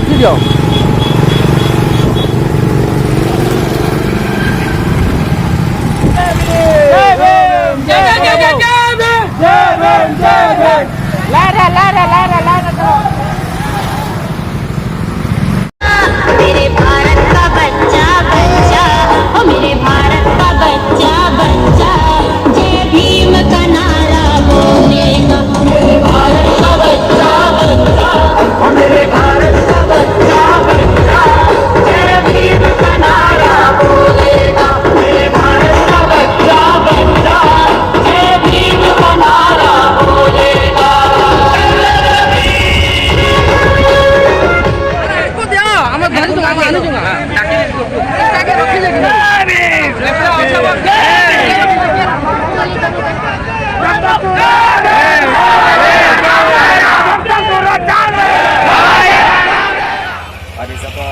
देखी दियो Lara Lara Lara Lara मेरे भारत का बच्चा बच्चा ओ मेरे भारत का बच्चा बच्चा जय भीम का नारा बोलेगा मेरे भारत का बच्चा बच्चा ओ मेरे भारत का बच्चा बच्चा जय भीम का नारा बोलेगा मेरे भारत का बच्चा बच्चा जय भीम का नारा बोलेगा।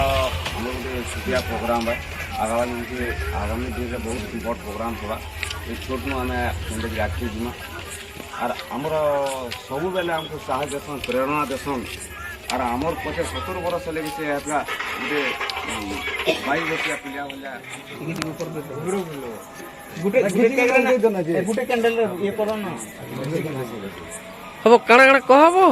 सुखिया प्रोग्राम है आगामी दिन में बहुत बड़ प्रोग्राम होगा छोट आम आगे जीमा आर आमर सब बेले आमको साहस देसन प्रेरणा देसन आर आमर 75 बरस हेल्ले भी से गोटे 22 वर्षिया पिला गोटे कैंडल ये करो ना हम काना काना कहबो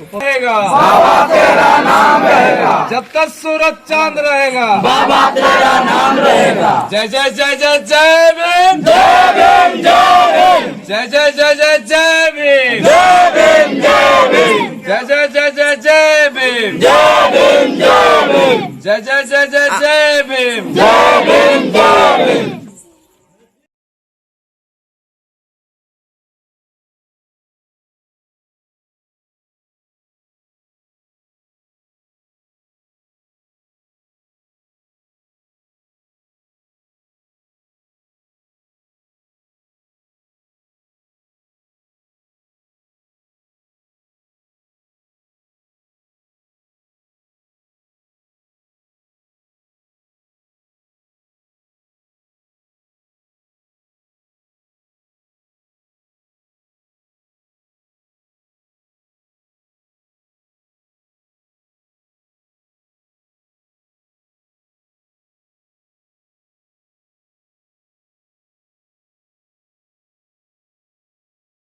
बाबा तेरा नाम रहेगा जब तक सूरज चांद रहेगा बाबा तेरा नाम रहेगा जय जय जय जय जय भीम जय भीम जय भीम जय जय जय जय जय भीम जय भीम जय भीम जय जय जय जय जय भीम जय भीम जय भीम जय जय जय जय जय भीम जय भीम जय भीम